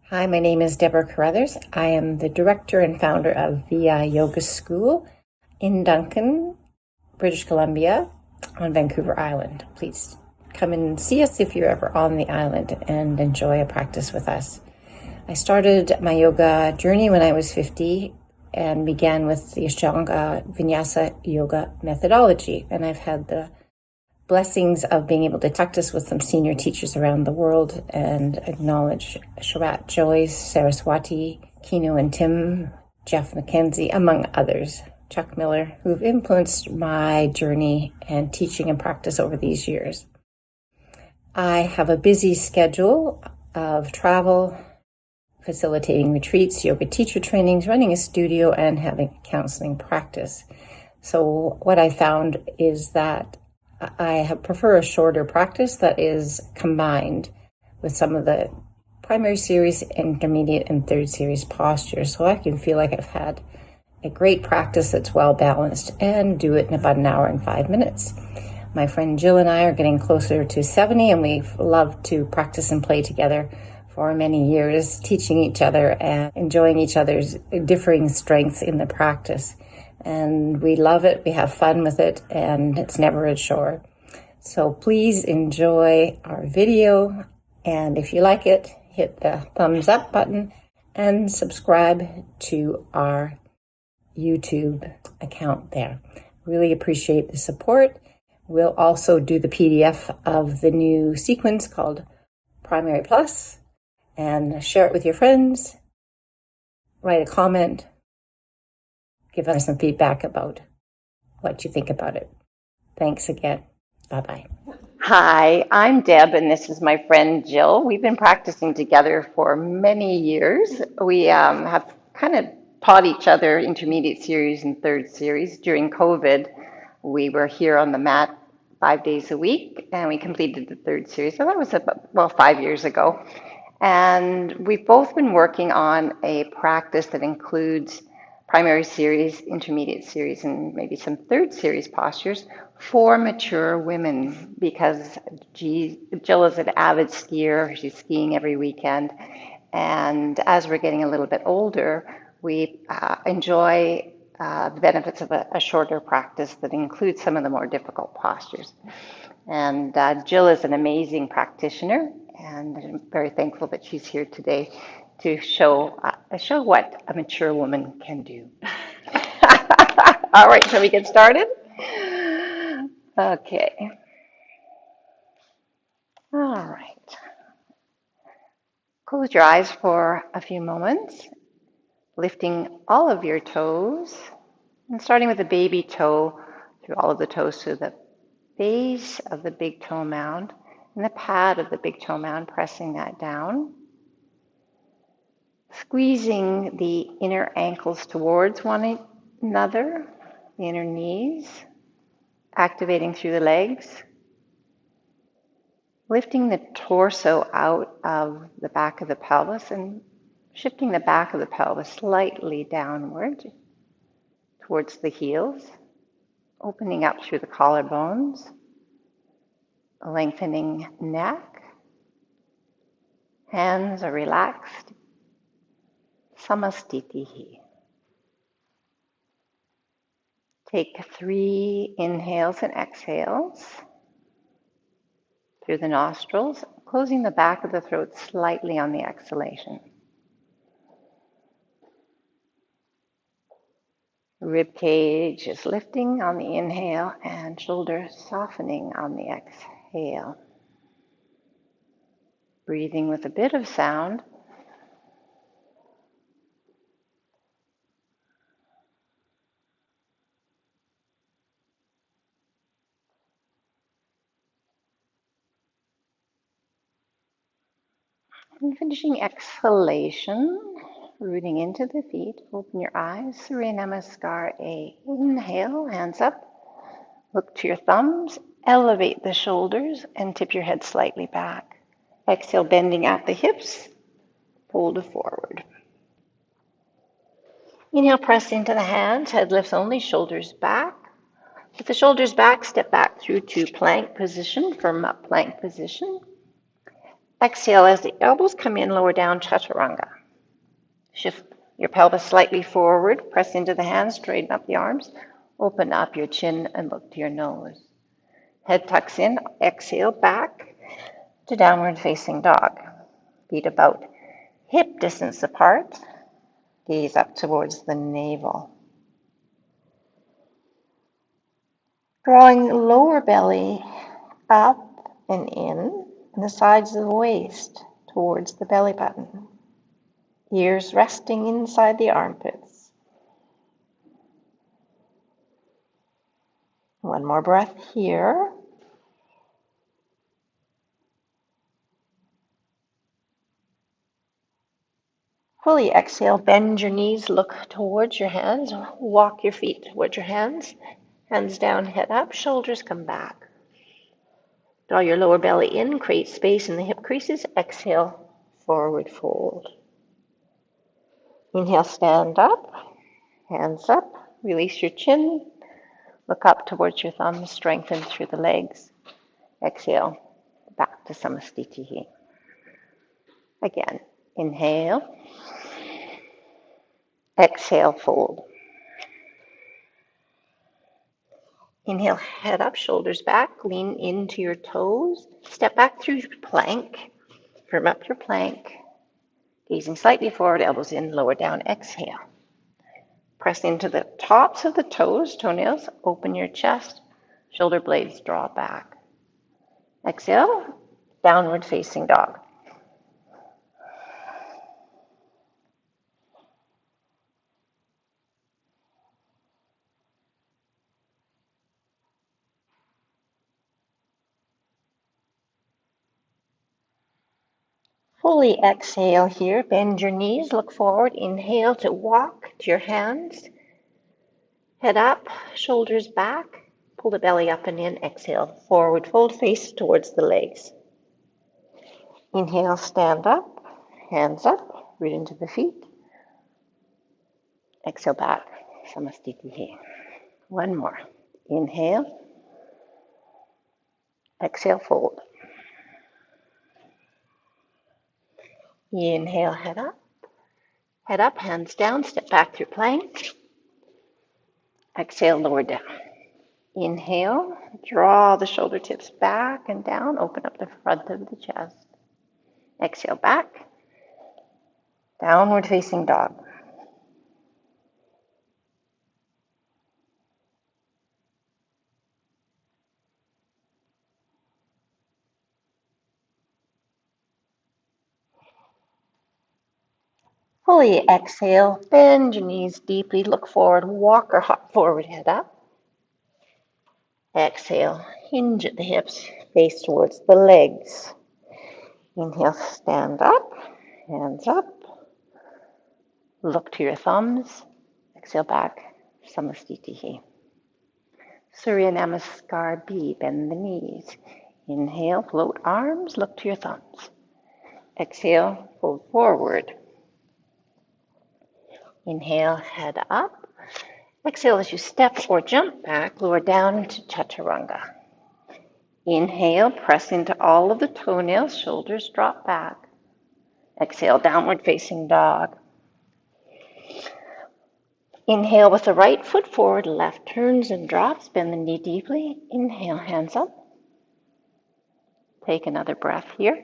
Hi, my name is Deborah Carruthers. I am the director and founder of VI Yoga School in Duncan, British Columbia, on Vancouver Island. Please come and see us if you're ever on the island and enjoy a practice with us. I started my yoga journey when I was 50 and began with the Ashtanga Vinyasa Yoga methodology. And I've had the blessings of being able to practice with some senior teachers around the world and acknowledge Sharat Joyce, Saraswati, Kino and Tim, Jeff McKenzie, among others, Chuck Miller, who've influenced my journey and teaching and practice over these years. I have a busy schedule of travel, facilitating retreats, yoga teacher trainings, running a studio, and having a counseling practice. So what I found is that I prefer a shorter practice that is combined with some of the primary series, intermediate, and third series postures, so I can feel like I've had a great practice that's well balanced and do it in about an hour and 5 minutes. My friend Jill and I are getting closer to 70, and we've loved to practice and play together for many years, teaching each other and enjoying each other's differing strengths in the practice. And we love it, we have fun with it, and it's never a chore. So please enjoy our video, and if you like it, hit the thumbs up button and subscribe to our YouTube account there. Really appreciate the support. We'll also do the PDF of the new sequence called Primary Plus, and share it with your friends, write a comment, give us some feedback about what you think about it. Thanks again. Bye-bye. Hi, I'm Deb, and this is my friend Jill. We've been practicing together for many years. We have kind of taught each other intermediate series and third series. During COVID, we were here on the mat 5 days a week, and we completed the third series. So that was about, 5 years ago. And we've both been working on a practice that includes primary series, intermediate series, and maybe some third series postures for mature women, because Jill is an avid skier. She's skiing every weekend. And as we're getting a little bit older, we enjoy the benefits of a shorter practice that includes some of the more difficult postures. And Jill is an amazing practitioner, and I'm very thankful that she's here today to show what a mature woman can do. All right, shall we get started? Okay. All right. Close your eyes for a few moments, lifting all of your toes, and starting with the baby toe, through all of the toes to the base of the big toe mound, and the pad of the big toe mound, pressing that down. Squeezing the inner ankles towards one another, the inner knees, activating through the legs, lifting the torso out of the back of the pelvis and shifting the back of the pelvis slightly downward towards the heels, opening up through the collarbones, lengthening neck, hands are relaxed. Samastitihi. Take 3 inhales and exhales through the nostrils, closing the back of the throat slightly on the exhalation. Rib cage is lifting on the inhale and shoulders softening on the exhale. Breathing with a bit of sound. And finishing exhalation, rooting into the feet. Open your eyes, Surya Namaskar A. Inhale, hands up. Look to your thumbs, elevate the shoulders, and tip your head slightly back. Exhale, bending at the hips, fold forward. Inhale, press into the hands, head lifts only, shoulders back. With the shoulders back, step back through to plank position, firm up plank position. Exhale as the elbows come in, lower down, chaturanga. Shift your pelvis slightly forward, press into the hands, straighten up the arms, open up your chin and look to your nose. Head tucks in, exhale back to downward facing dog. Feet about hip distance apart, gaze up towards the navel. Drawing lower belly up and in, and the sides of the waist towards the belly button. Ears resting inside the armpits. One more breath here. Fully exhale, bend your knees, look towards your hands, walk your feet towards your hands, hands down, head up, shoulders come back. Draw your lower belly in, create space in the hip creases, exhale, forward fold. Inhale, stand up, hands up, release your chin, look up towards your thumbs, strengthen through the legs. Exhale, back to Samastitihi. Again, inhale, exhale, fold. Inhale, head up, shoulders back, lean into your toes, step back through your plank, firm up your plank, gazing slightly forward, elbows in, lower down, exhale. Press into the tops of the toes, toenails, open your chest, shoulder blades draw back. Exhale, downward facing dog. Fully exhale here, bend your knees, look forward, inhale to walk to your hands, head up, shoulders back, pull the belly up and in, exhale, forward fold, face towards the legs. Inhale, stand up, hands up, root into the feet. Exhale back, Samastitihi. One more. Inhale, exhale, fold. Inhale, head up, hands down, step back through plank. Exhale, lower down. Inhale, draw the shoulder tips back and down, open up the front of the chest. Exhale back, downward facing dog. Fully exhale, bend your knees deeply, look forward, walk or hop forward, head up. Exhale, hinge at the hips, face towards the legs. Inhale, stand up, hands up. Look to your thumbs. Exhale back, Samastitihi. Surya Namaskar B, bend the knees. Inhale, float arms, look to your thumbs. Exhale, fold forward. Inhale, head up. Exhale as you step or jump back, lower down to Chaturanga. Inhale, press into all of the toenails, shoulders drop back. Exhale, downward facing dog. Inhale with the right foot forward, left turns and drops, bend the knee deeply. Inhale, hands up. Take another breath here.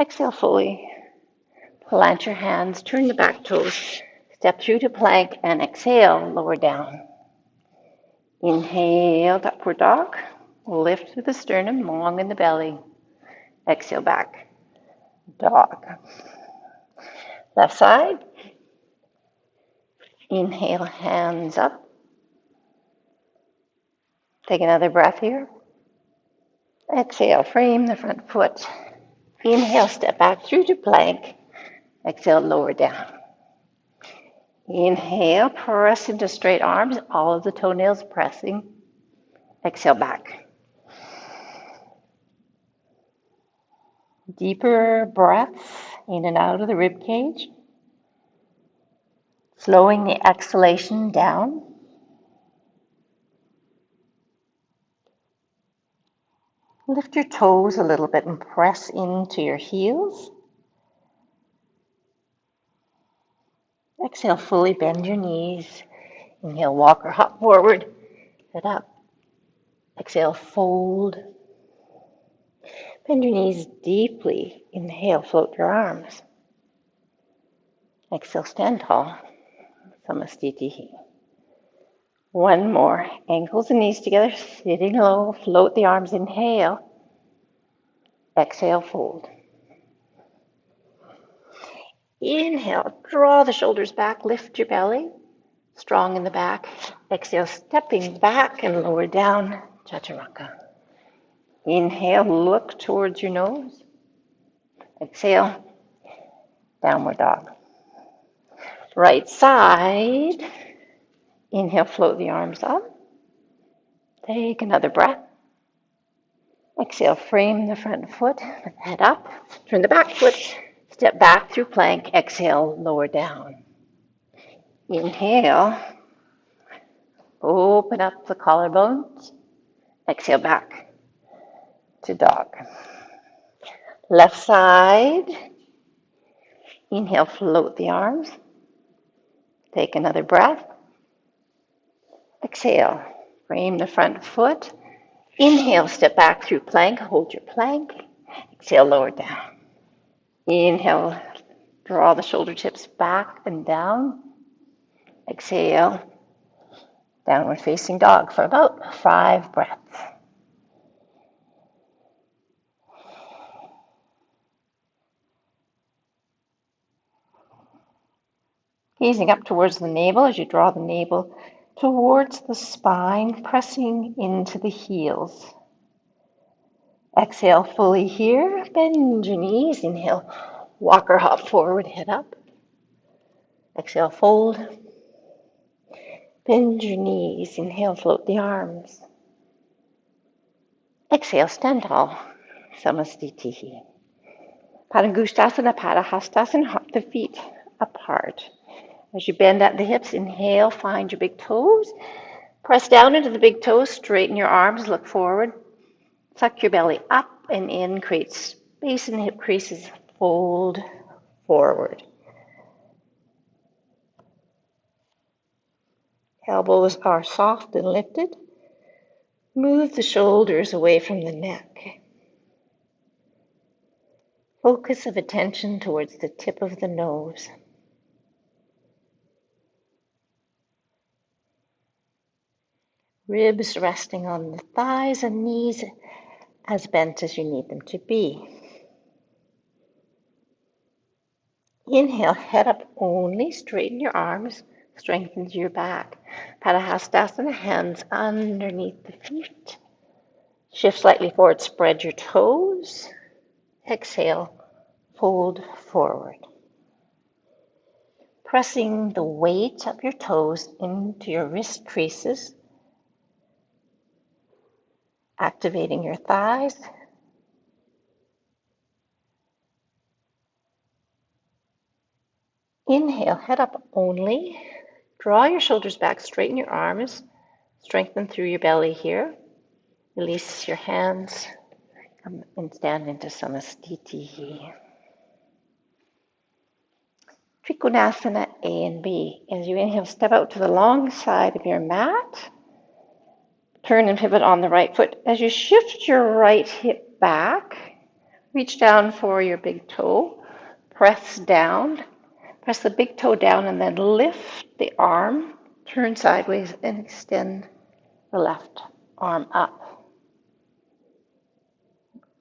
Exhale fully. Plant your hands, turn the back toes, step through to plank, and exhale, lower down. Inhale, upward dog. Lift through the sternum, long in the belly. Exhale back, dog. Left side. Inhale, hands up. Take another breath here. Exhale, frame the front foot. Inhale, step back through to plank. Exhale, lower down. Inhale, press into straight arms, all of the toenails pressing. Exhale back. Deeper breaths in and out of the rib cage. Slowing the exhalation down. Lift your toes a little bit and press into your heels. Exhale, fully bend your knees. Inhale, walk or hop forward, head up. Exhale, fold. Bend your knees deeply. Inhale, float your arms. Exhale, stand tall. Samastitihi. One more. Ankles and knees together, sitting low. Float the arms. Inhale. Exhale, fold. Inhale, draw the shoulders back, lift your belly. Strong in the back. Exhale, stepping back and lower down, Chaturanga. Inhale, look towards your nose. Exhale, downward dog. Right side. Inhale, float the arms up. Take another breath. Exhale, frame the front foot, head up. Turn the back foot, step back through plank. Exhale, lower down. Inhale, open up the collarbones. Exhale, back to dog. Left side. Inhale, float the arms. Take another breath. Exhale, frame the front foot. Inhale, step back through plank. Hold your plank. Exhale, lower down. Inhale, draw the shoulder tips back and down. Exhale, downward facing dog for about 5 breaths. Gazing up towards the navel as you draw the navel towards the spine, pressing into the heels. Exhale fully here, bend your knees. Inhale, walk or hop forward, head up. Exhale, fold. Bend your knees. Inhale, float the arms. Exhale, stand tall. Samastitihi. Padangusthasana, Padahastasana, hop the feet apart. As you bend at the hips, inhale, find your big toes. Press down into the big toes, straighten your arms, look forward. Suck your belly up and in, create space in the hip creases, fold forward. Elbows are soft and lifted. Move the shoulders away from the neck. Focus of attention towards the tip of the nose. Ribs resting on the thighs and knees as bent as you need them to be. Inhale, head up only, straighten your arms, strengthen your back. Padahastasana, hands underneath the feet. Shift slightly forward, spread your toes. Exhale, fold forward. Pressing the weight of your toes into your wrist creases. Activating your thighs. Inhale, head up only. Draw your shoulders back, straighten your arms, strengthen through your belly here. Release your hands and stand into Samastitihi. Trikonasana A and B. As you inhale, step out to the long side of your mat. Turn and pivot on the right foot. As you shift your right hip back, reach down for your big toe. Press down. Press the big toe down and then lift the arm. Turn sideways and extend the left arm up.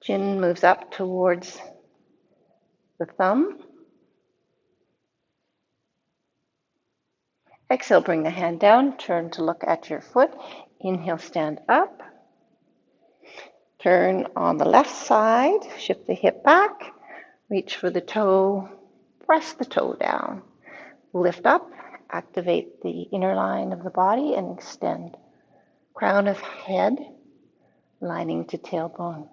Chin moves up towards the thumb. Exhale, bring the hand down. Turn to look at your foot. Inhale, stand up. Turn on the left side. Shift the hip back. Reach for the toe. Press the toe down. Lift up. Activate the inner line of the body and extend. Crown of head, lining to tailbone.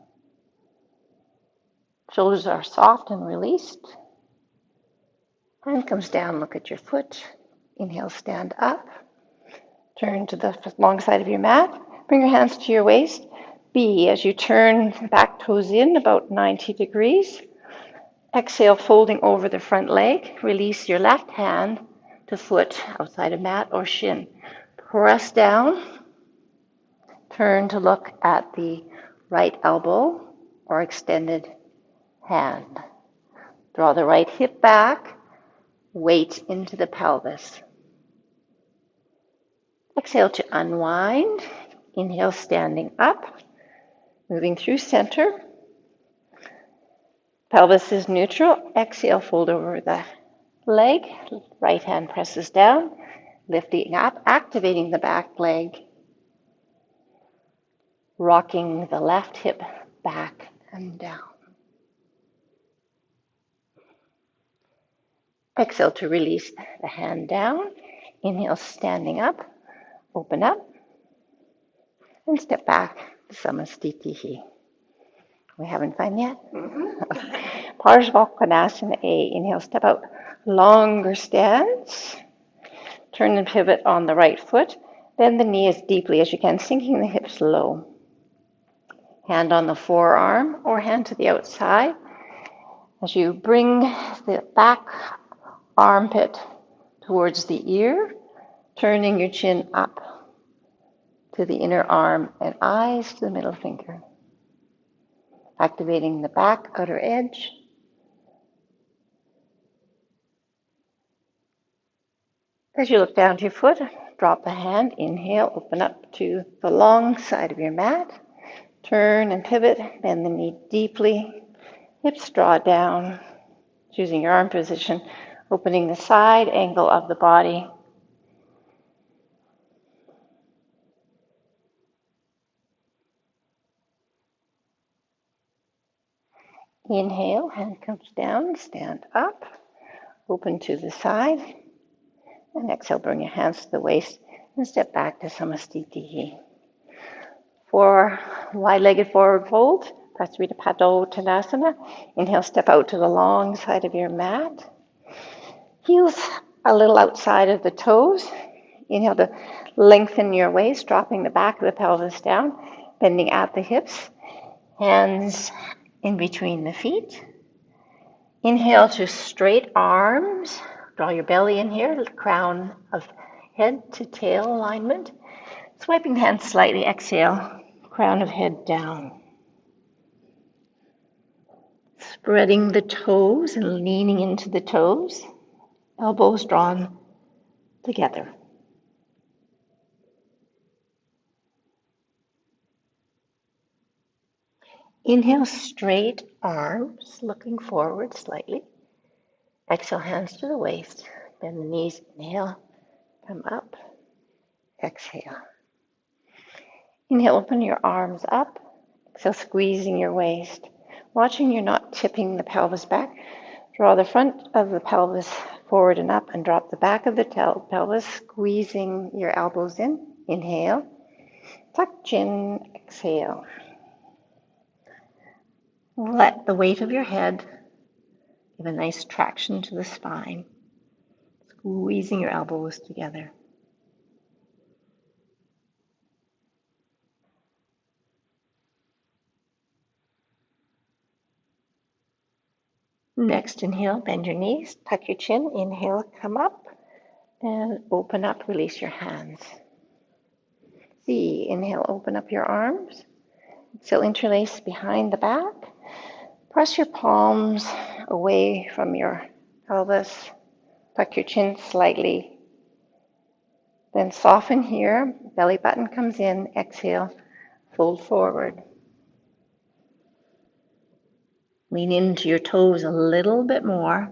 Shoulders are soft and released. Hand comes down, look at your foot. Inhale, stand up. Turn to the long side of your mat. Bring your hands to your waist. B, as you turn the back toes in about 90 degrees, exhale, folding over the front leg. Release your left hand to foot outside of mat or shin. Press down. Turn to look at the right elbow or extended hand. Draw the right hip back. Weight into the pelvis. Exhale to unwind. Inhale, standing up. Moving through center. Pelvis is neutral. Exhale, fold over the leg. Right hand presses down. Lifting up, activating the back leg. Rocking the left hip back and down. Exhale to release the hand down. Inhale, standing up. Open up. And step back to Samastitihi. We haven't found yet? Parsvakonasana A. Inhale, step out. Longer stance. Turn and pivot on the right foot. Bend the knee as deeply as you can, sinking the hips low. Hand on the forearm or hand to the outside. As you bring the back armpit towards the ear, turning your chin up to the inner arm and eyes to the middle finger. Activating the back outer edge. As you look down to your foot, drop the hand, inhale, open up to the long side of your mat. Turn and pivot, bend the knee deeply, hips draw down, choosing your arm position, opening the side angle of the body. Inhale, hand comes down, stand up, open to the side, and exhale, bring your hands to the waist and step back to Samastitihi. For wide-legged forward fold, Prasarita Padottanasana. Inhale, step out to the long side of your mat. Heels a little outside of the toes. Inhale to lengthen your waist, dropping the back of the pelvis down, bending at the hips. Hands in between the feet. Inhale to straight arms. Draw your belly in here, crown of head to tail alignment. Swiping the hands slightly, exhale, crown of head down. Spreading the toes and leaning into the toes, elbows drawn together. Inhale, straight arms, looking forward slightly. Exhale, hands to the waist, bend the knees, inhale, come up, exhale. Inhale, open your arms up. Exhale, squeezing your waist. Watching you're not tipping the pelvis back. Draw the front of the pelvis forward and up and drop the back of the pelvis, squeezing your elbows in. Inhale. Tuck chin, exhale. Let the weight of your head give a nice traction to the spine, squeezing your elbows together. Next, inhale, bend your knees, tuck your chin, inhale, come up, and open up, release your hands. C, inhale, open up your arms. Exhale, interlace behind the back. Press your palms away from your pelvis, tuck your chin slightly. Then soften here, belly button comes in, exhale, fold forward. Lean into your toes a little bit more.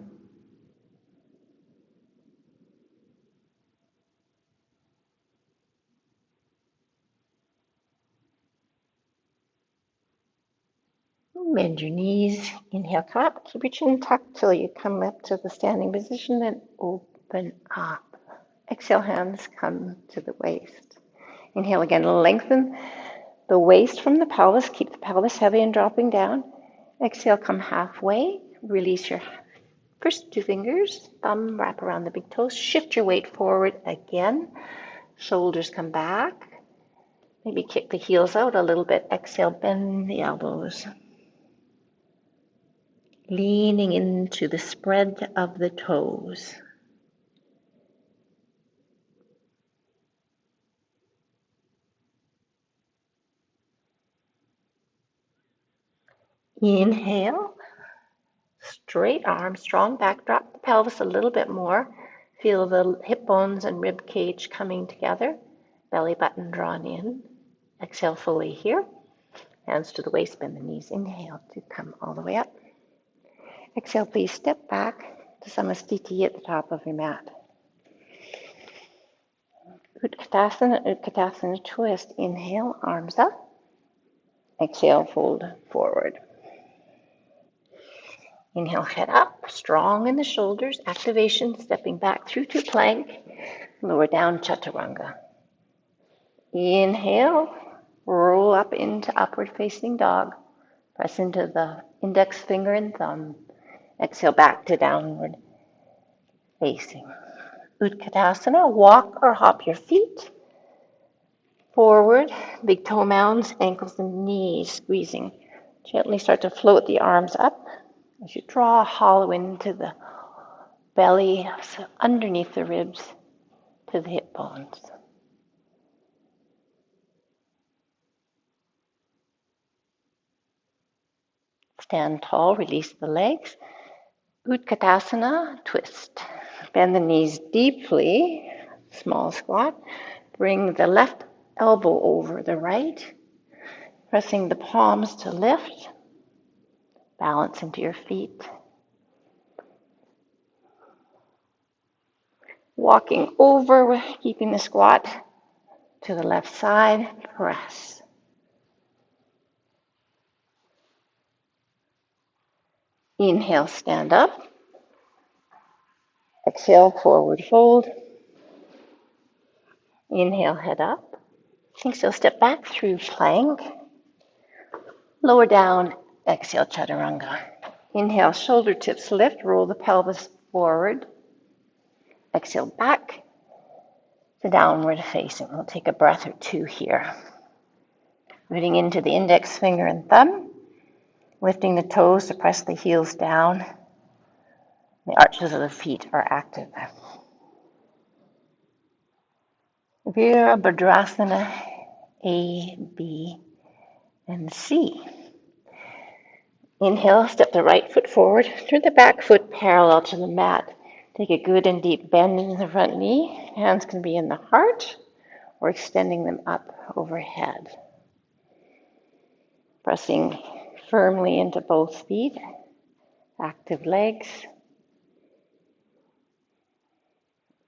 Bend your knees, inhale, come up, keep your chin tucked till you come up to the standing position, then open up. Exhale, hands come to the waist. Inhale again, lengthen the waist from the pelvis, keep the pelvis heavy and dropping down. Exhale, come halfway, release your first two fingers, thumb wrap around the big toes, shift your weight forward again, shoulders come back, Maybe kick the heels out a little bit. Exhale, bend the elbows. Leaning into the spread of the toes. Inhale, straight arms, strong back, drop the pelvis a little bit more. Feel the hip bones and rib cage coming together, belly button drawn in. Exhale fully here. Hands to the waist, bend the knees. Inhale to come all the way up. Exhale, please step back to Samasthiti at the top of your mat. Utkatasana twist. Inhale, arms up. Exhale, fold forward. Inhale, head up, strong in the shoulders. Activation, stepping back through to plank. Lower down, chaturanga. Inhale, roll up into upward facing dog. Press into the index finger and thumb. Exhale, back to downward facing. Utkatasana, walk or hop your feet forward, big toe mounds, ankles and knees squeezing. Gently start to float the arms up as you draw a hollow into the belly, so underneath the ribs to the hip bones. Stand tall, release the legs. Utkatasana, twist. Bend the knees deeply, small squat. Bring the left elbow over the right, pressing the palms to lift. Balance into your feet. Walking over, keeping the squat to the left side, press. Inhale, stand up. Exhale, forward fold. Inhale, head up. Exhale, step back through plank. Lower down, exhale, chaturanga. Inhale, shoulder tips lift, roll the pelvis forward. Exhale, back to downward facing. We'll take a breath or two here. Rooting into the index finger and thumb. Lifting the toes to press the heels down. The arches of the feet are active. Virabhadrasana A, B, and C. Inhale, step the right foot forward. Turn the back foot parallel to the mat. Take a good and deep bend in the front knee. Hands can be in the heart or extending them up overhead. Pressing firmly into both feet. Active legs.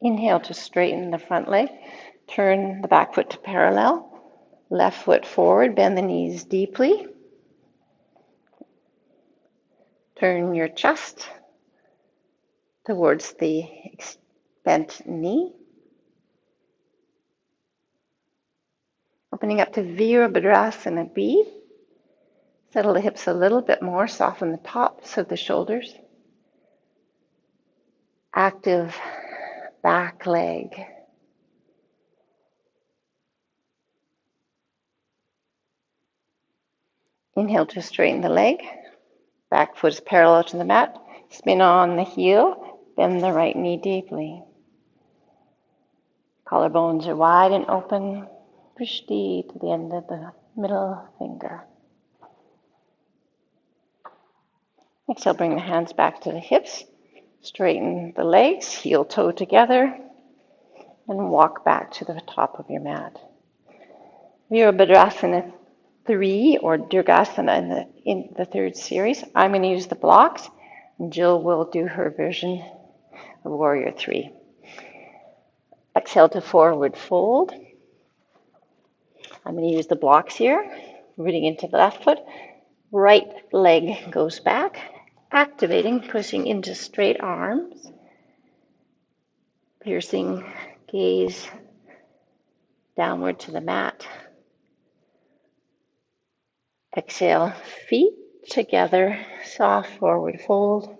Inhale to straighten the front leg. Turn the back foot to parallel. Left foot forward. Bend the knees deeply. Turn your chest towards the bent knee. Opening up to Virabhadrasana B. Settle the hips a little bit more. Soften the tops of the shoulders. Active back leg. Inhale to straighten the leg. Back foot is parallel to the mat. Spin on the heel. Bend the right knee deeply. Collarbones are wide and open. Drishti to the end of the middle finger. Exhale, bring the hands back to the hips. Straighten the legs, heel toe together, and walk back to the top of your mat. Virabhadrasana 3, or Dirghasana in the third series. I'm going to use the blocks, and Jill will do her version of Warrior 3. Exhale to forward fold. I'm going to use the blocks here, rooting into the left foot. Right leg goes back, activating, pushing into straight arms, piercing gaze downward to the mat. Exhale, feet together, soft forward fold.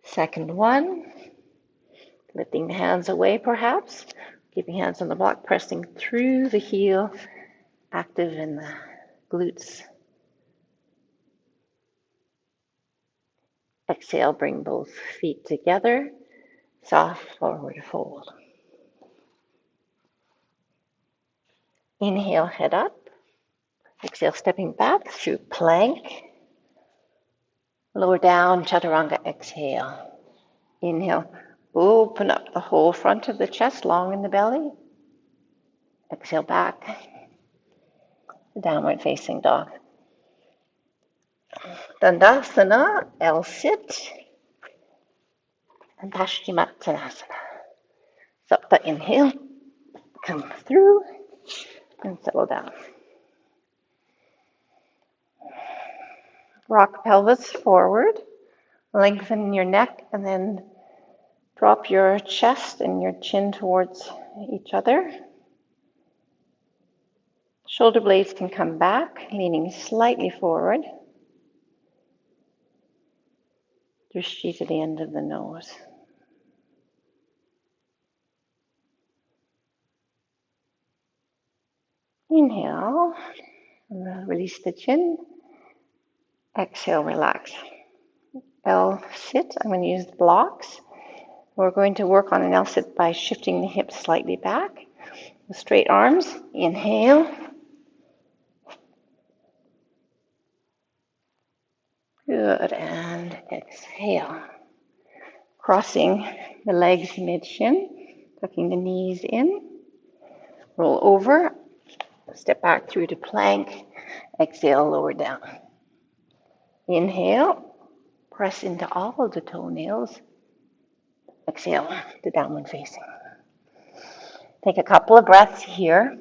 Second one, lifting the hands away perhaps, Keep your hands on the block, pressing through the heel, active in the glutes. Exhale, bring both feet together, soft forward fold. Inhale, head up. Exhale, stepping back through plank. Lower down, chaturanga, exhale. Inhale, open up the whole front of the chest, long in the belly. Exhale back, downward facing dog. Dandasana, L-sit, and Paschimottanasana. Sapta, inhale, come through, and settle down. Rock pelvis forward, lengthen your neck, and then drop your chest and your chin towards each other. Shoulder blades can come back, leaning slightly forward. Drishti to the end of the nose. Inhale, release the chin. Exhale, relax. L-sit, I'm going to use the blocks. We're going to work on an L-sit by shifting the hips slightly back. Straight arms, inhale. Good, and exhale. Crossing the legs mid-shin, tucking the knees in. Roll over, step back through to plank. Exhale, lower down. Inhale, press into all of the toenails. Exhale to downward facing. Take a couple of breaths here.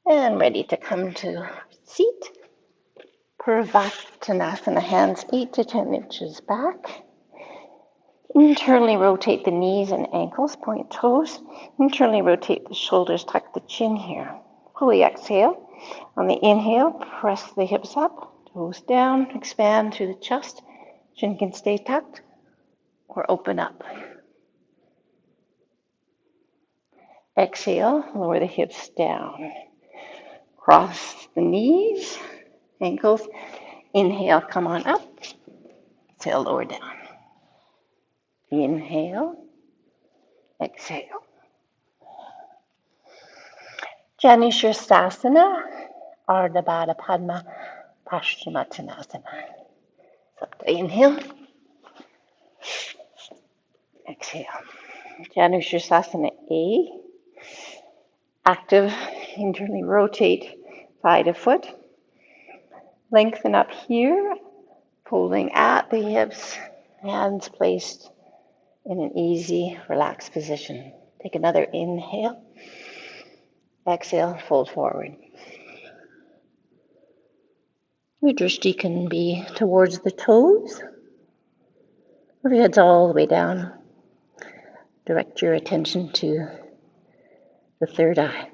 And ready to come to seat. Purvattanasana, hands 8 to 10 inches back. Internally rotate the knees and ankles, point toes. Internally rotate the shoulders, tuck the chin here. Fully exhale. On the inhale, press the hips up, toes down, expand through the chest. Chin can stay tucked or open up. Exhale, lower the hips down. Cross the knees, ankles. Inhale, come on up. Exhale, lower down. Inhale, exhale. Janushirasana, Ardha Baddha Padma, Paschimottanasana. So inhale, exhale. Janushirasana A, active, internally rotate thigh to foot. Lengthen up here, folding at the hips, hands placed in an easy, relaxed position. Take another inhale. Exhale, fold forward. Your drishti can be towards the toes, or your head's all the way down. Direct your attention to the third eye.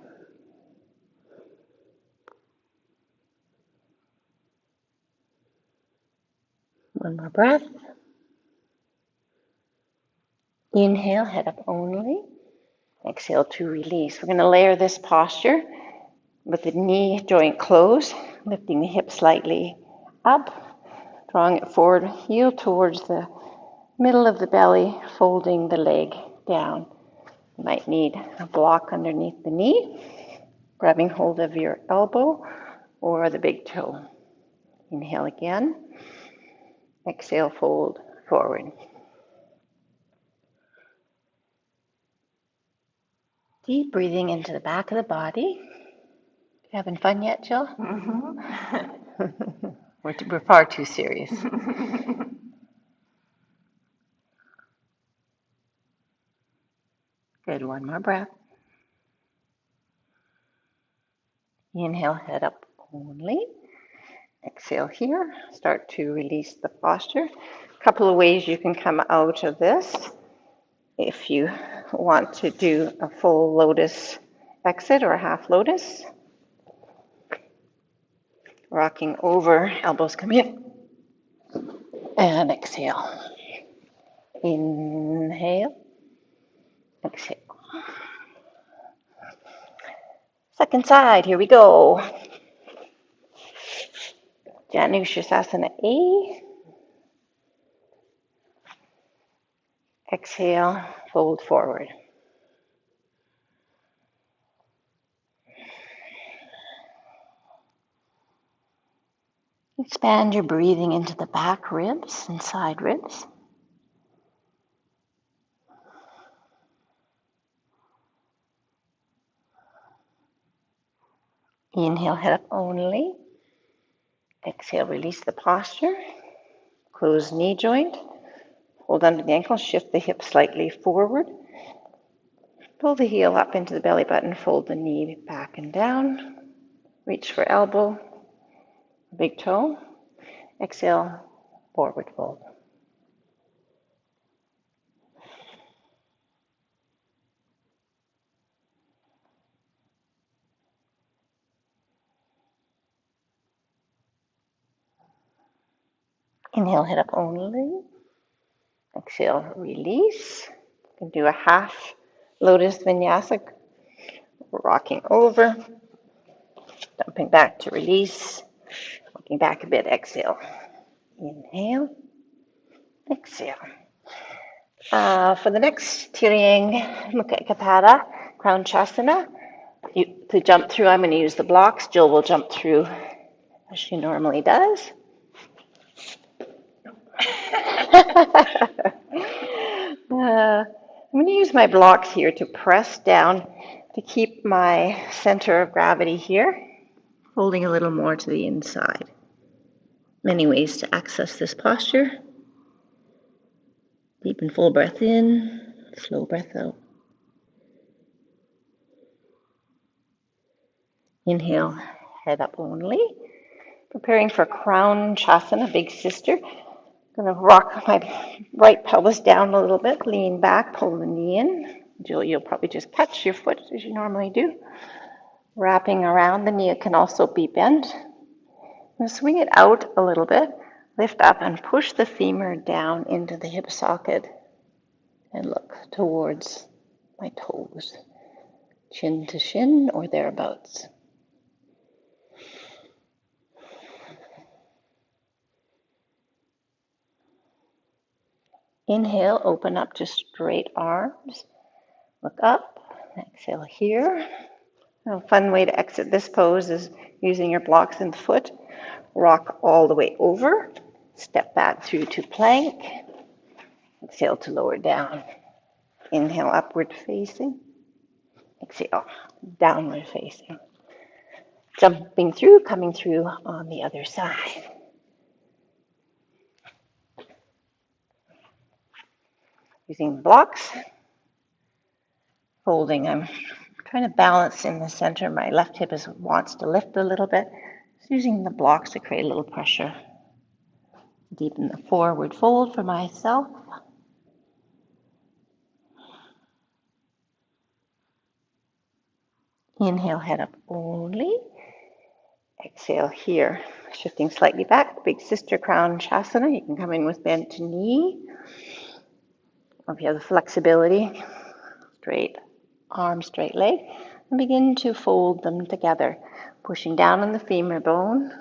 One more breath. Inhale, head up only. Exhale to release. We're going to layer this posture with the knee joint closed, lifting the hip slightly up, drawing it forward, heel towards the middle of the belly, folding the leg down. You might need a block underneath the knee, grabbing hold of your elbow or the big toe. Inhale again. Exhale, fold forward. Deep breathing into the back of the body. You having fun yet, Jill? Mm-hmm. We're far too serious. Good, one more breath. Inhale, head up only. Exhale here. Start to release the posture. A couple of ways you can come out of this. If you want to do a full lotus exit or a half lotus, rocking over, elbows come in, and exhale. Inhale, exhale. Second side, here we go. Janushirasana A. Exhale, fold forward. Expand your breathing into the back ribs and side ribs. Inhale, head up only. Exhale, release the posture. Close knee joint. Hold under the ankle, shift the hip slightly forward. Pull the heel up into the belly button, fold the knee back and down. Reach for elbow, big toe. Exhale, forward fold. Inhale, head up only. Exhale, release. You can do a half lotus vinyasa, rocking over, dumping back to release, walking back a bit, exhale. Inhale, exhale. For the next Tiriyang Mukha Ekapada, Crown Chasana, to jump through, I'm going to use the blocks. Jill will jump through as she normally does. I'm going to use my blocks here to press down to keep my center of gravity here, holding a little more to the inside. Many ways to access this posture. Deep and full breath in, slow breath out. Inhale, head up only. Preparing for Crown Chasana, big sister. Going to rock my right pelvis down a little bit, lean back, pull the knee in. Jill, you'll probably just catch your foot as you normally do. Wrapping around, the knee can also be bent. I'm going to swing it out a little bit, lift up and push the femur down into the hip socket and look towards my toes, chin to shin or thereabouts. Inhale, open up to straight arms. Look up, exhale here. A fun way to exit this pose is using your blocks in the foot. Rock all the way over, step back through to plank. Exhale to lower down. Inhale, upward facing. Exhale, downward facing. Jumping through, coming through on the other side. Using blocks, folding. I'm trying to balance in the center. My left hip wants to lift a little bit. Just using the blocks to create a little pressure. Deepen the forward fold for myself. Inhale, head up only. Exhale here, shifting slightly back, big sister crown chasana. You can come in with bent knee. Or if you have the flexibility, straight arm, straight leg. And begin to fold them together, pushing down on the femur bone,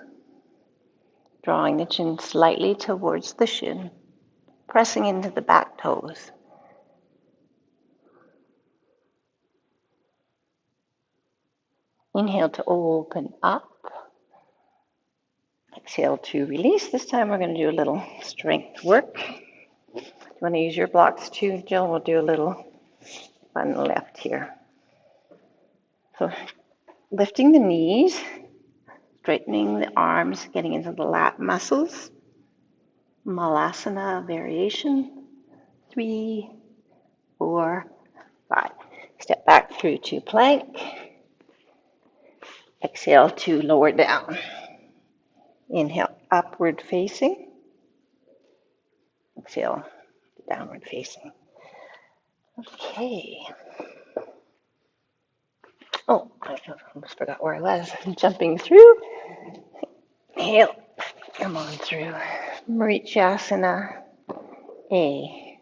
drawing the chin slightly towards the shin, pressing into the back toes. Inhale to open up. Exhale to release. This time we're going to do a little strength work. If you want to use your blocks too, Jill, we'll do a little fun lift here. So lifting the knees, straightening the arms, getting into the lat muscles. Malasana variation. 3, 4, 5. Step back through to plank. Exhale to lower down. Inhale, upward facing. Exhale, downward facing. Okay. Oh, I almost forgot where I was. Jumping through. Inhale, come on through. Marichasana A.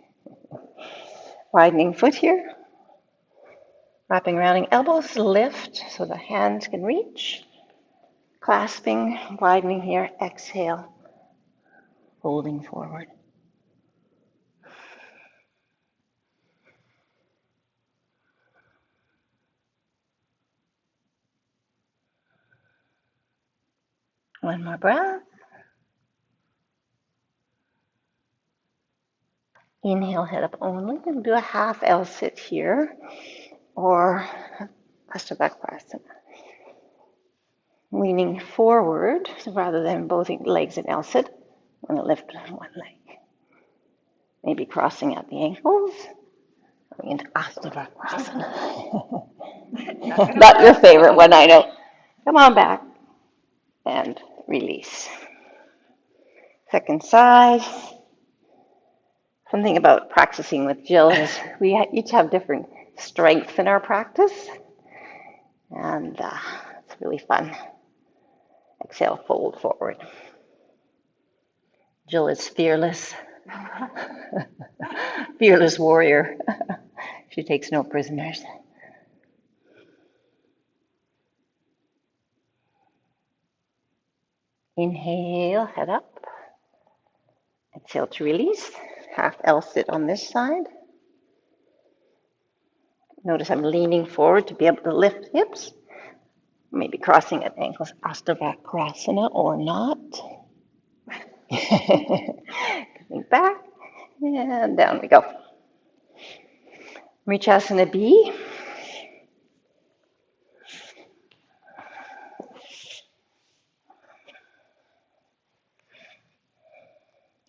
Widening foot here. Wrapping rounding elbows, lift so the hands can reach. Clasping, widening here, exhale, folding forward. One more breath. Inhale, head up only, and do a half L sit here, or Astabhakrasana. Leaning forward, so rather than both legs in L sit, I'm going to lift one leg. Maybe crossing at the ankles, going into Astabhakrasana. Not your favorite one, I know. Come on back, and release. Second side. Something about practicing with Jill is we each have different strengths in our practice, and it's really fun. Exhale, fold forward. Jill is fearless, fearless warrior. She takes no prisoners. Inhale, head up. Exhale to release. Half L sit on this side. Notice I'm leaning forward to be able to lift hips. Maybe crossing at ankles, Astabhakrasana or not. Coming back, and down we go. Mrichasana B.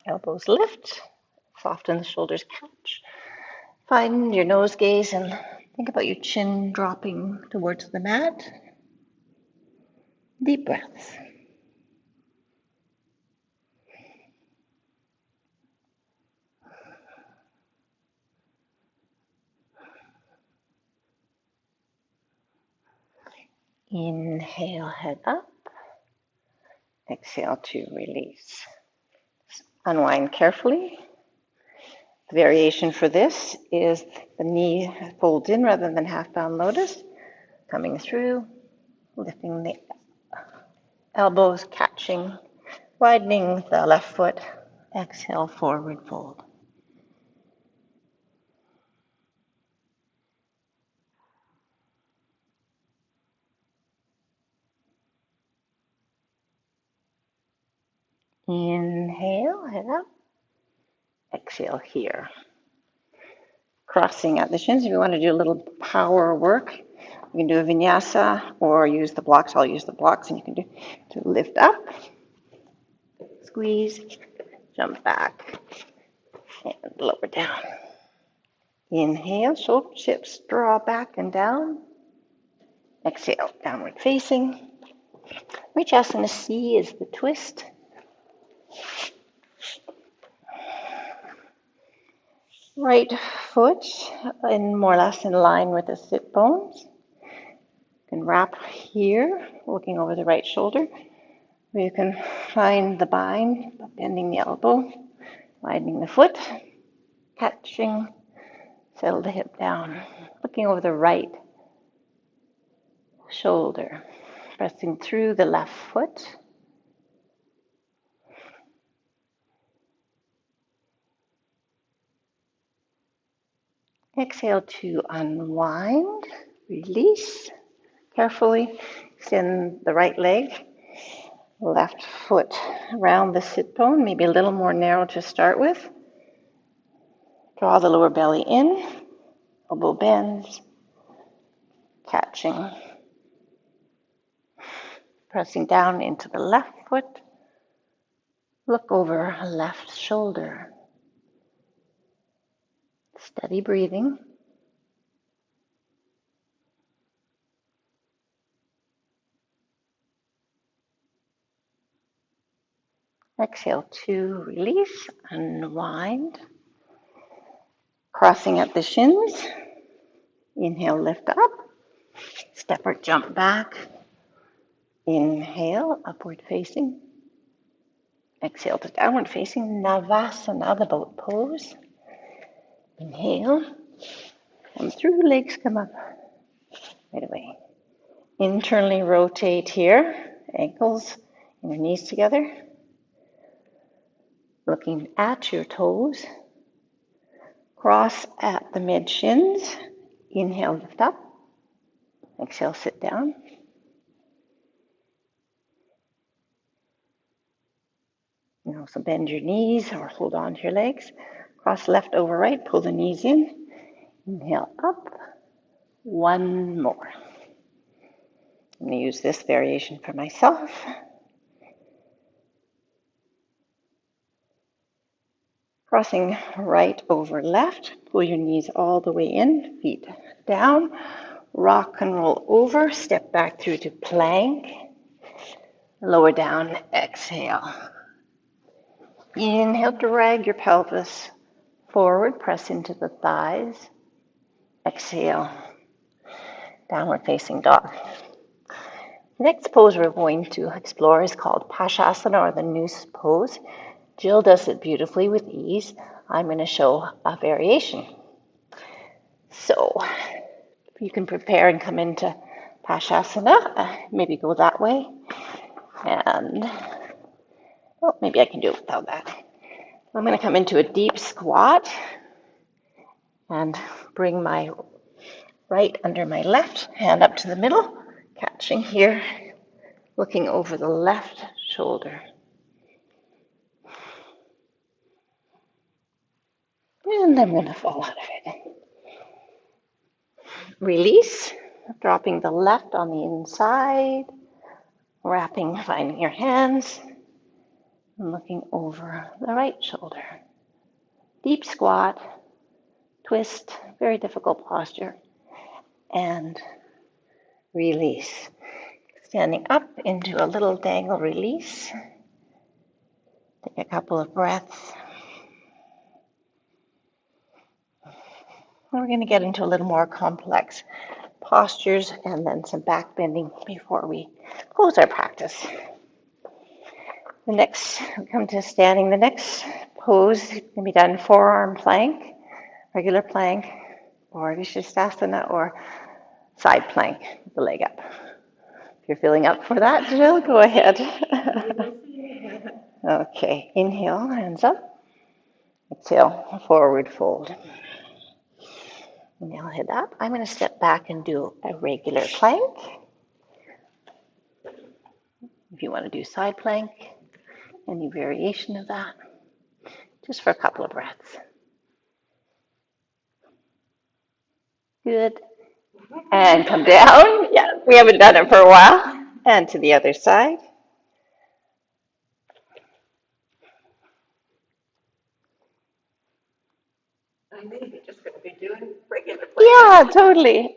Elbows lift, soften the shoulders, catch. Find your nose gaze and think about your chin dropping towards the mat. Deep breaths. Inhale, head up. Exhale to release. Unwind carefully. The variation for this is the knee folds in rather than half-bound lotus. Coming through, lifting the elbows, catching, widening the left foot. Exhale, forward fold. Inhale, head up. Exhale here. Crossing at the shins. If you want to do a little power work, you can do a vinyasa or use the blocks. I'll use the blocks, and you can do to lift up, squeeze, jump back, and lower down. Inhale, shoulder chips, draw back and down. Exhale, downward facing. Mrichasana C is the twist. Right foot in more or less in line with the sit bones. You can wrap here, looking over the right shoulder. Or you can find the bind, bending the elbow, widening the foot, catching, settle the hip down, looking over the right shoulder, pressing through the left foot. Exhale to unwind, release. Carefully extend the right leg, left foot around the sit bone, maybe a little more narrow to start with. Draw the lower belly in, elbow bends, catching. Pressing down into the left foot. Look over left shoulder. Steady breathing. Exhale to release, unwind. Crossing at the shins. Inhale, lift up. Step or jump back. Inhale, upward facing. Exhale to downward facing, Navasana, the boat pose. Inhale, Come through, legs come up. Right away. Internally rotate here, ankles and your knees together. Looking at your toes. Cross at the mid shins. Inhale, lift up. Exhale, sit down. So bend your knees or hold on to your legs. Cross left over right, pull the knees in. Inhale up. One more. I'm going to use this variation for myself. Crossing right over left, pull your knees all the way in, feet down, rock and roll over, step back through to plank, lower down, exhale. Inhale, drag your pelvis forward, press into the thighs, exhale, downward facing dog. The next pose we're going to explore is called Pashasana, or the noose pose. Jill does it beautifully with ease. I'm going to show a variation. So you can prepare and come into Pashasana. Maybe go that way. And, well, maybe I can do it without that. I'm going to come into a deep squat and bring my right under my left, hand up to the middle, catching here, looking over the left shoulder. And I'm going to fall out of it. Release, dropping the left on the inside, wrapping, finding your hands, and looking over the right shoulder. Deep squat, twist, very difficult posture, and release. Standing up into a little dangle release. Take a couple of breaths. We're going to get into a little more complex postures and then some back bending before we close our practice. We come to standing. The next pose can be done forearm plank, regular plank, or Vishistasana, or side plank with the leg up. If you're feeling up for that, Jill, go ahead. Okay, inhale, hands up. Exhale, forward fold. Inhale, head up. I'm going to step back and do a regular plank. If you want to do side plank, any variation of that, just for a couple of breaths. Good. And come down. Yeah, we haven't done it for a while. And to the other side. I may be just going to be doing regular plank. Yeah, totally.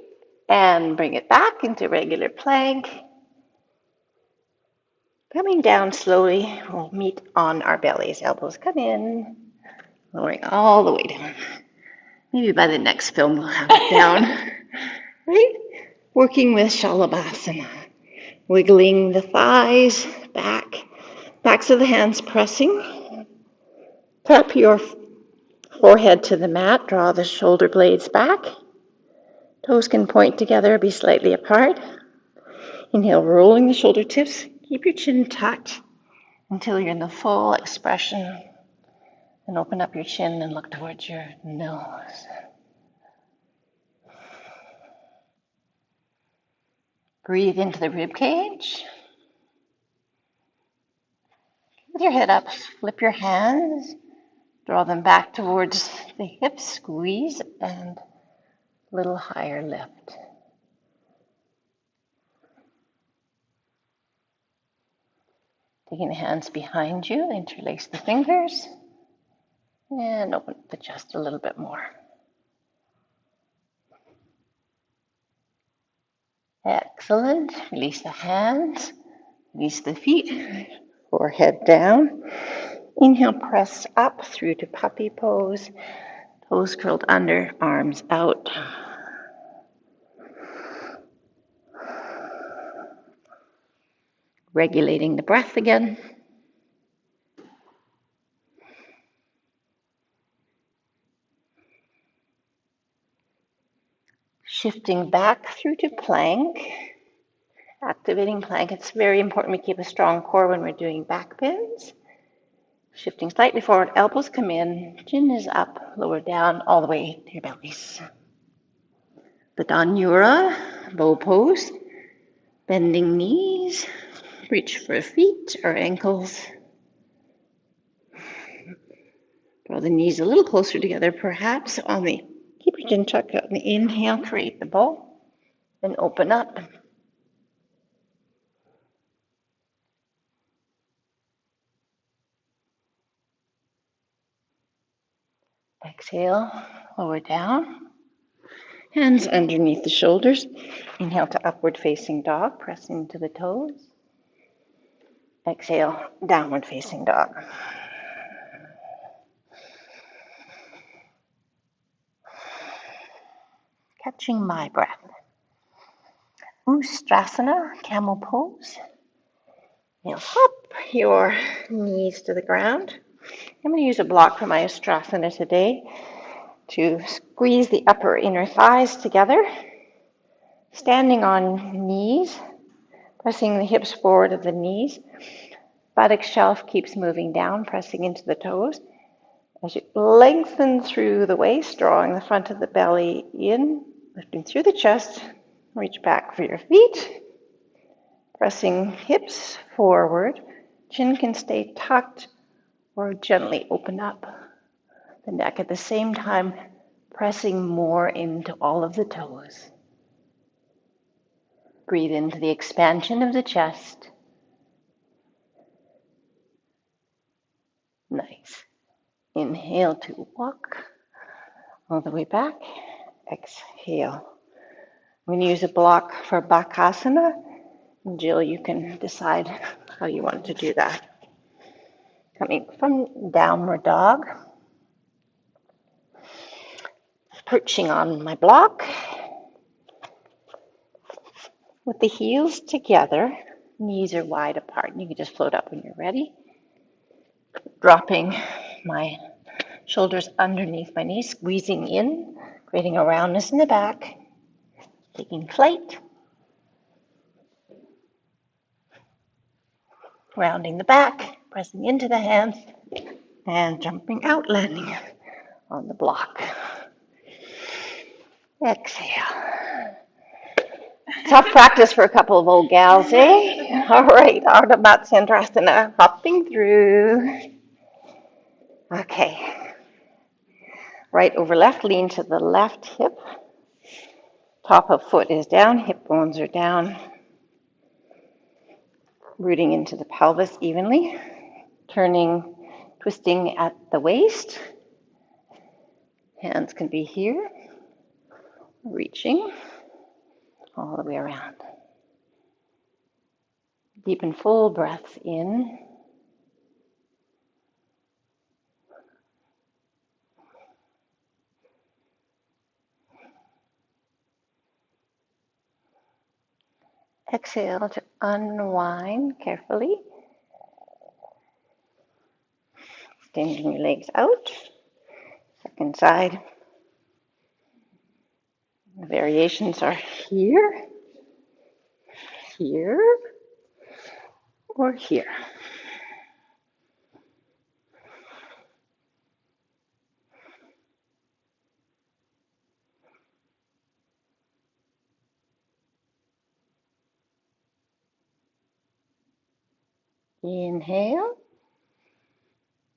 And bring it back into regular plank. Coming down slowly, we'll meet on our bellies. Elbows come in, lowering all the way down. Maybe by the next film we'll have it down. Right? Working with Shalabhasana. Wiggling the thighs back. Backs of the hands pressing. Tap your forehead to the mat. Draw the shoulder blades back. Toes can point together, be slightly apart. Inhale, rolling the shoulder tips. Keep your chin tucked until you're in the full expression. And open up your chin and look towards your nose. Breathe into the rib cage. With your head up, flip your hands. Draw them back towards the hips. Squeeze and a little higher lift. Taking the hands behind you, interlace the fingers. And open the chest a little bit more. Excellent. Release the hands. Release the feet. Forehead down. Inhale, press up through to puppy pose. Toes curled under, arms out. Regulating the breath again. Shifting back through to plank, activating plank. It's very important we keep a strong core when we're doing back bends. Shifting slightly forward, elbows come in, chin is up, lower down, all the way to your bellies. The Dhanura, bow pose, bending knees, reach for feet or ankles. Draw the knees a little closer together, perhaps on the, keep your chin tucked out. On the inhale, create the bow, and open up. Exhale, lower down. Hands underneath the shoulders. Inhale to upward facing dog, press into the toes. Exhale, downward facing dog. Catching my breath. Ustrasana, camel pose. Now hop your knees to the ground. I'm going to use a block for my Ustrasana today to squeeze the upper inner thighs together. Standing on knees, pressing the hips forward of the knees. Buttock shelf keeps moving down, pressing into the toes. As you lengthen through the waist, drawing the front of the belly in, lifting through the chest, reach back for your feet. Pressing hips forward, chin can stay tucked or gently open up the neck at the same time, pressing more into all of the toes. Breathe into the expansion of the chest. Nice. Inhale to walk all the way back. Exhale. I'm going to use a block for Bakasana. Jill, you can decide how you want to do that. Coming from downward dog. Perching on my block. With the heels together, knees are wide apart. You can just float up when you're ready. Dropping my shoulders underneath my knees, squeezing in, creating a roundness in the back. Taking flight. Rounding the back, pressing into the hands, and jumping out, landing on the block. Exhale. Tough practice for a couple of old gals, eh? All right, Ardha Matsyendrasana, hopping through. Okay. Right over left, lean to the left hip. Top of foot is down, hip bones are down. Rooting into the pelvis evenly. Turning, twisting at the waist. Hands can be here. Reaching all the way around. Deep and full breaths in. Exhale to unwind carefully. Extending your legs out. Second side. The variations are here, here, or here. Inhale.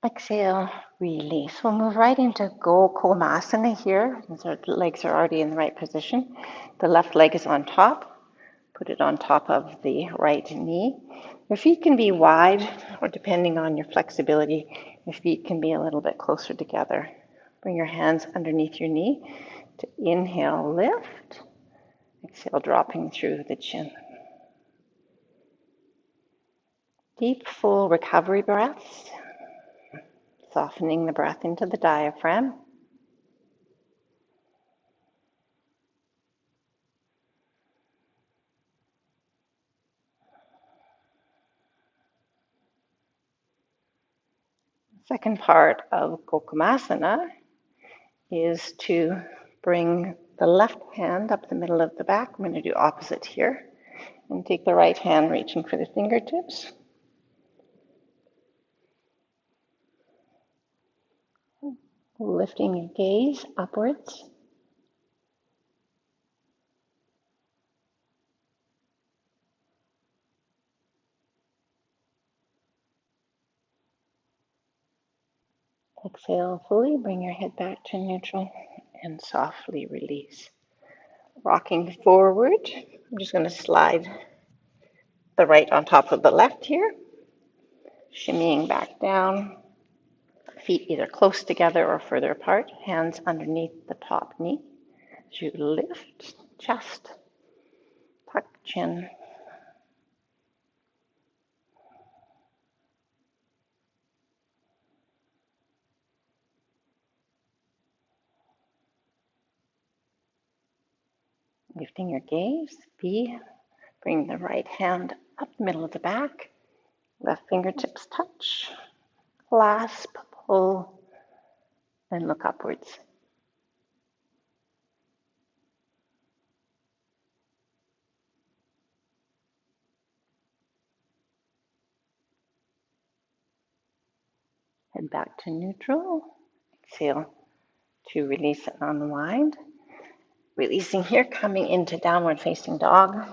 Exhale, release. We'll move right into Gokulasana here. So the legs are already in the right position. The left leg is on top. Put it on top of the right knee. Your feet can be wide, or depending on your flexibility, your feet can be a little bit closer together. Bring your hands underneath your knee to inhale, lift. Exhale, dropping through the chin. Deep, full recovery breaths. Softening the breath into the diaphragm. Second part of Gokulasana is to bring the left hand up the middle of the back. I'm going to do opposite here. And take the right hand, reaching for the fingertips. Lifting your gaze upwards. Exhale fully, bring your head back to neutral and softly release. Rocking forward, I'm just going to slide the right on top of the left here. Shimmying back down, feet either close together or further apart, hands underneath the top knee. As you lift, chest, tuck chin. Lifting your gaze, bring the right hand up the middle of the back, left fingertips touch, clasp, pull, and look upwards. Head back to neutral. Exhale to release and unwind. Releasing here, coming into downward facing dog.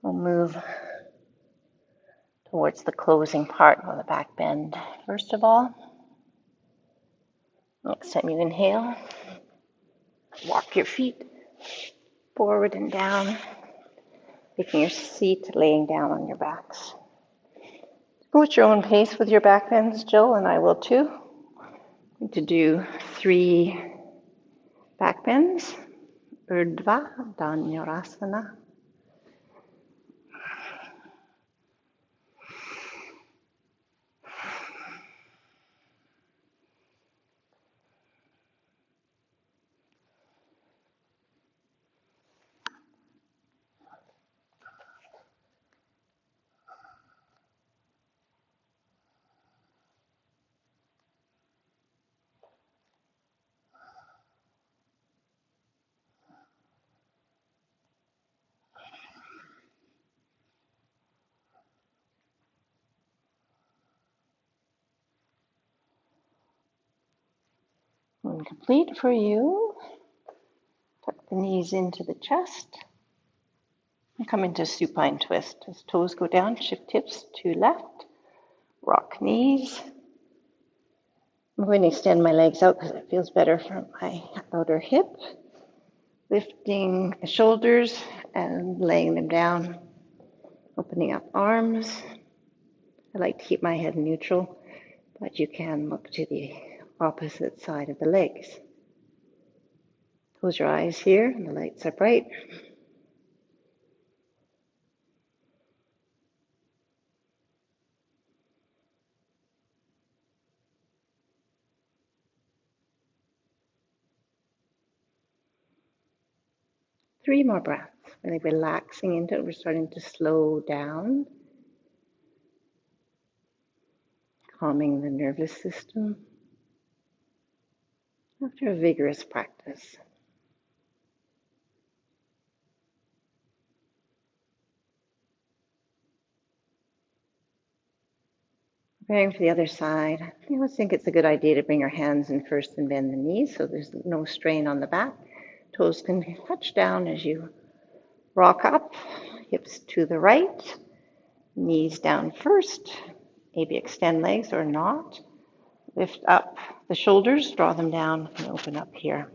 We'll move towards the closing part of the back bend. First of all, next time you inhale, walk your feet forward and down, making your seat laying down on your backs. Go at your own pace with your back bends, Jill, and I will too. I'm going to do 3 back bends. Urdhva Dhanurasana. When complete for you, tuck the knees into the chest and come into supine twist. As toes go down, shift hips to left, rock knees. I'm going to extend my legs out because it feels better for my outer hip. Lifting the shoulders and laying them down, opening up arms. I like to keep my head neutral, but you can look to the opposite side of the legs. Close your eyes here, the lights are bright. Three more breaths, really relaxing into it. We're starting to slow down, calming the nervous system after a vigorous practice. Preparing for the other side, I always think it's a good idea to bring your hands in first and bend the knees so there's no strain on the back. Toes can touch down as you rock up, hips to the right, knees down first, maybe extend legs or not. Lift up the shoulders, draw them down, and open up here.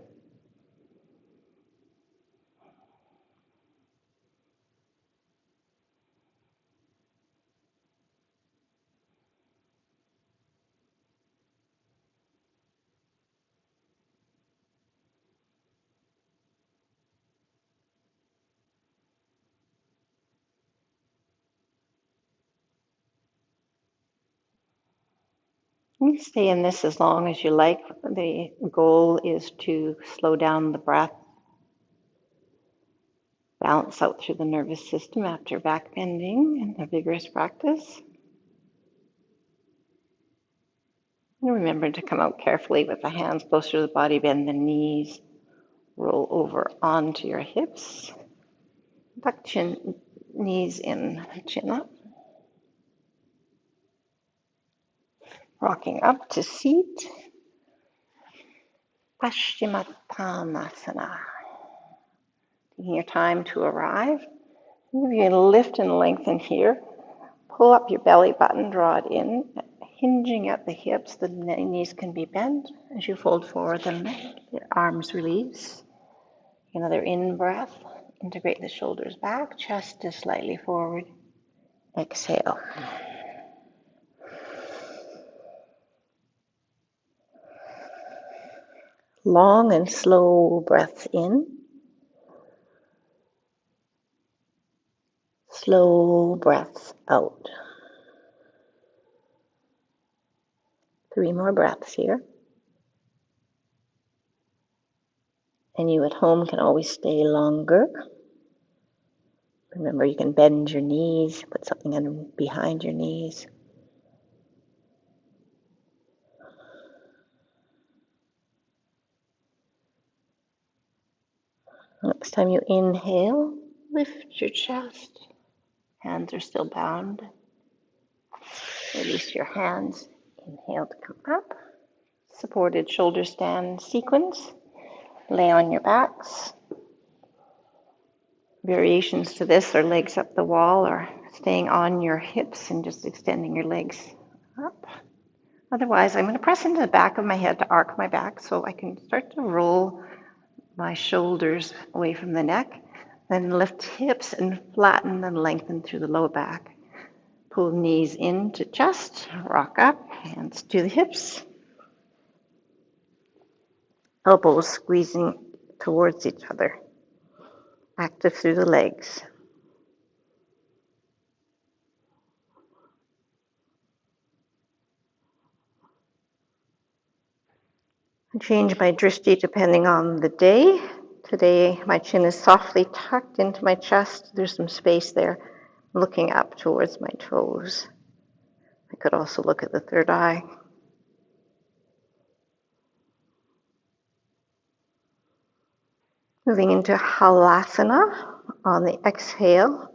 You can stay in this as long as you like. The goal is to slow down the breath, balance out through the nervous system after back bending and a vigorous practice. And remember to come out carefully with the hands closer to the body, bend the knees, Roll over onto your hips. Tuck knees in, chin up. Rocking up to seat. Paschimottanasana. Taking your time to arrive. Give you a lift and lengthen here. Pull up your belly button, draw it in, hinging at the hips. The knees can be bent as you fold forward and the arms release. Another in breath. Integrate the shoulders back, chest is slightly forward. Exhale. Long and slow breaths in. Slow breaths out. 3 more breaths here. And you at home can always stay longer. Remember, you can bend your knees, put something in behind your knees. Next time you inhale, lift your chest. Hands are still bound. Release your hands. Inhale to come up. Supported shoulder stand sequence. Lay on your backs. Variations to this are legs up the wall or staying on your hips and just extending your legs up. Otherwise, I'm going to press into the back of my head to arc my back so I can start to roll my shoulders away from the neck. Then lift hips and flatten and lengthen through the low back. Pull knees into chest, rock up, hands to the hips. Elbows squeezing towards each other. Active through the legs. I change my drishti depending on the day. Today, my chin is softly tucked into my chest. There's some space there, looking up towards my toes. I could also look at the third eye. Moving into halasana on the exhale.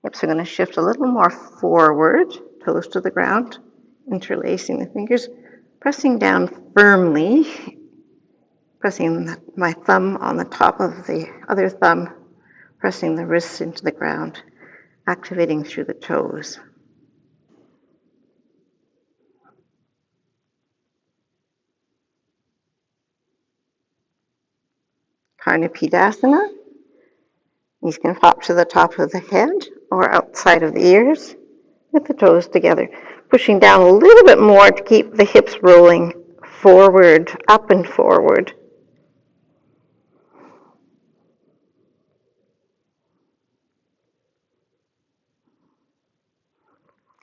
Hips are going to shift a little more forward, toes to the ground, interlacing the fingers, pressing down firmly, pressing my thumb on the top of the other thumb, pressing the wrists into the ground, activating through the toes. Karnapidasana. Knees can pop to the top of the head or outside of the ears with the toes together. Pushing down a little bit more to keep the hips rolling forward, up and forward.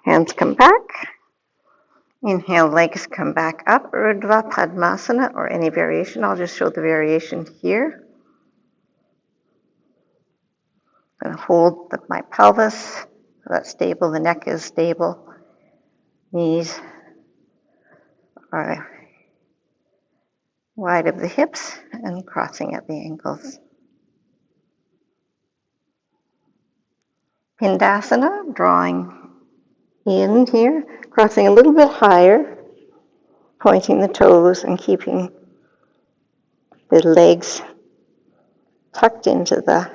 Hands come back. Inhale, legs come back up. Urdhva Padmasana or any variation. I'll just show the variation here. I'm going to hold my pelvis so that's stable. The neck is stable. Knees are wide of the hips and crossing at the ankles. Pindasana, drawing in here, crossing a little bit higher, pointing the toes and keeping the legs tucked into the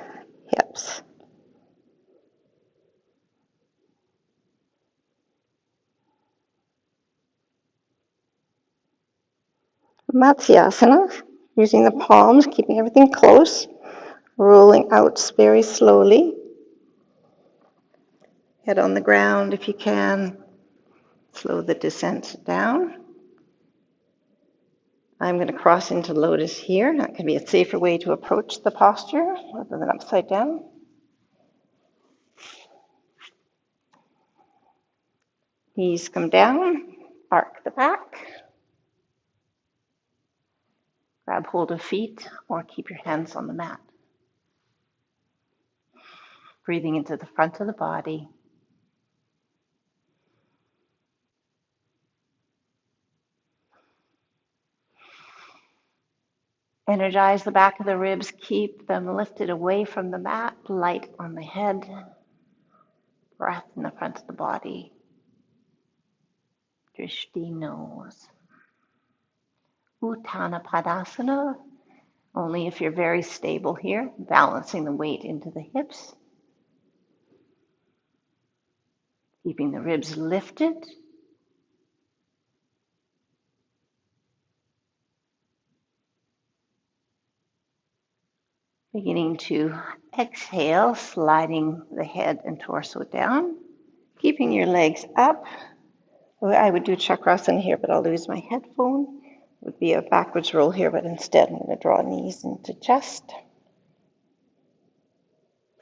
hips. Matsyasana, using the palms, keeping everything close, rolling out very slowly. Head on the ground if you can. Slow the descent down. I'm going to cross into lotus here. That can be a safer way to approach the posture rather than upside down. Knees come down, arc the back. Grab hold of feet or keep your hands on the mat. Breathing into the front of the body. Energize the back of the ribs, keep them lifted away from the mat, light on the head, breath in the front of the body, drishti nose. Uttana Padasana, only if you're very stable here, balancing the weight into the hips, keeping the ribs lifted. Beginning to exhale, sliding the head and torso down, keeping your legs up. I would do chakrasana here, but I'll lose my headphone. It would be a backwards roll here, but instead I'm going to draw knees into chest.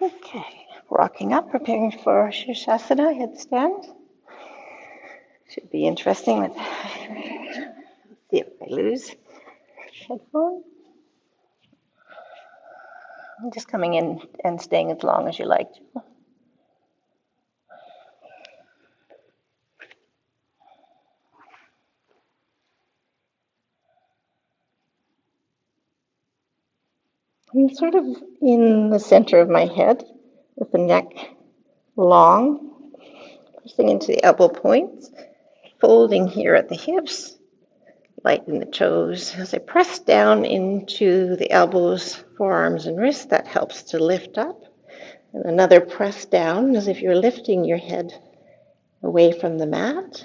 Okay, rocking up, preparing for Shirshasana, headstand. Should be interesting. Let's see if I lose headphone. I'm just coming in and staying as long as you like to. I'm sort of in the center of my head with the neck long, pressing into the elbow points, folding here at the hips, lighten the toes. As I press down into the elbows, forearms, and wrists, that helps to lift up. And another press down as if you're lifting your head away from the mat.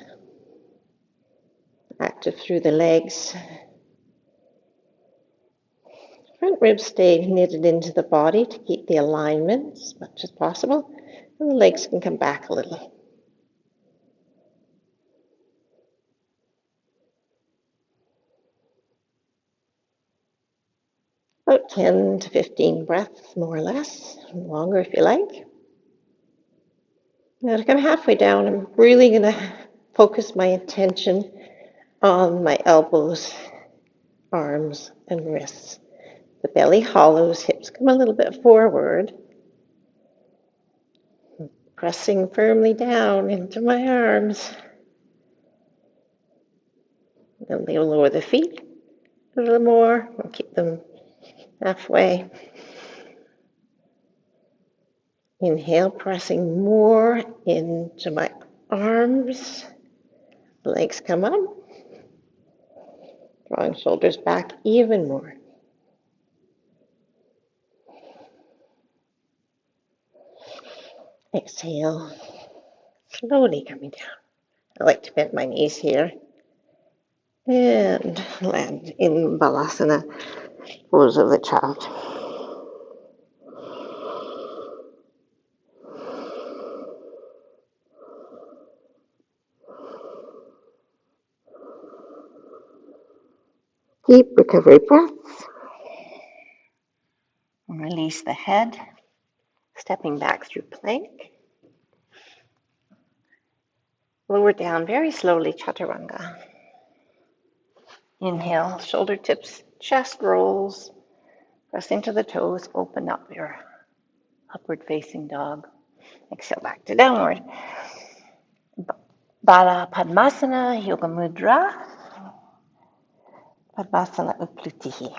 Active through the legs. Front ribs stay knitted into the body to keep the alignment as much as possible. And the legs can come back a little. About 10 to 15 breaths, more or less, longer if you like. Now to come halfway down, I'm really going to focus my attention on my elbows, arms, and wrists. The belly hollows, hips come a little bit forward. Pressing firmly down into my arms. Then they'll lower the feet a little more. I'll keep them halfway. Inhale, pressing more into my arms. Legs come up. Drawing shoulders back even more. Exhale, slowly coming down. I like to bend my knees here. And land in Balasana, pose of the child. Deep recovery breaths. And release the head, stepping back through plank. Lower down very slowly, Chaturanga. Inhale, shoulder tips, chest rolls. Press into the toes, open up your upward facing dog. Exhale back to downward. Baddha Padmasana, Yoga Mudra. Padmasana Uplutihi.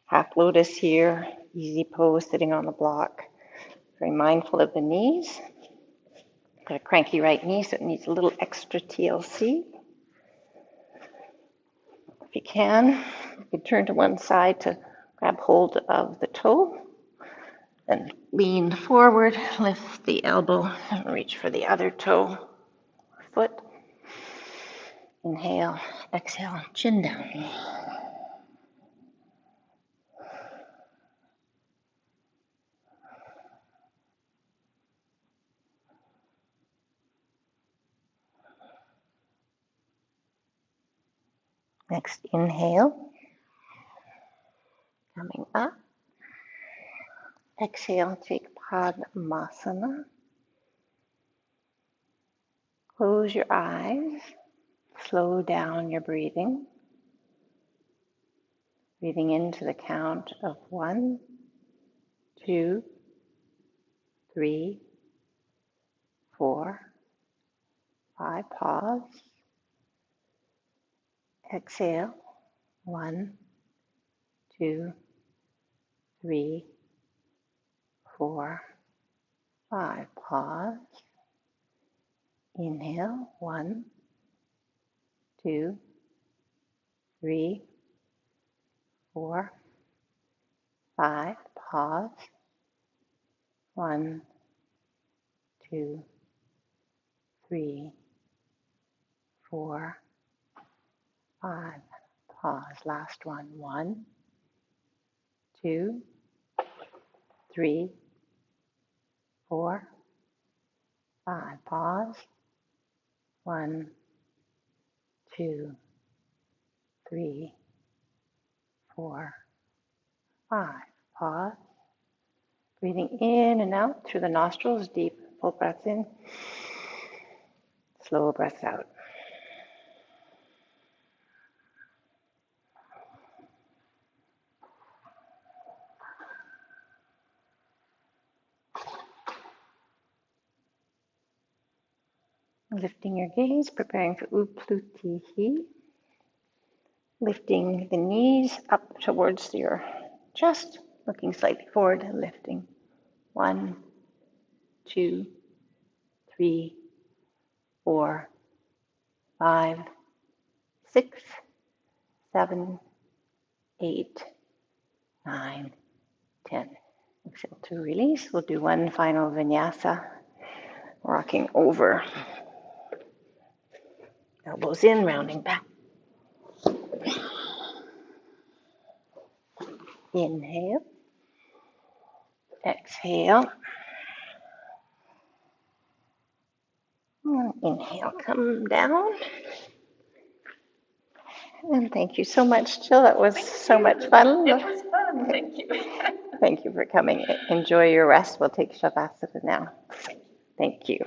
Half lotus here, easy pose, sitting on the block. Very mindful of the knees. Got a cranky right knee, so it needs a little extra TLC. If you can turn to one side to grab hold of the toe. Then lean forward, lift the elbow, and reach for the other toe or foot. Inhale, exhale, chin down. Next, inhale, coming up. Exhale, take Padmasana. Close your eyes. Slow down your breathing. Breathing into the count of 1, 2, 3, 4, 5. Pause. Exhale. 1, 2, 3, 4, 5. Pause. Inhale. 1, 2, 3, 4, 5. Pause. 1, 2, 3, 4, 5. Pause. Last one. 1, 2, 3, 4, 5. Pause. 1, 2, 3, 4, 5. Pause. Breathing in and out through the nostrils, deep, full breaths in, slow breaths out. Lifting your gaze, preparing for Uplutihi. Lifting the knees up towards your chest, looking slightly forward and lifting. 1, 2, 3, 4, 5, 6, 7, 8, 9, 10. Exhale to release. We'll do one final vinyasa, rocking over. Elbows in, rounding back. Inhale. Exhale. Inhale, come down. And thank you so much, Jill. That was so much fun. It was fun. Thank you. Thank you for coming. Enjoy your rest. We'll take Shavasana now. Thank you.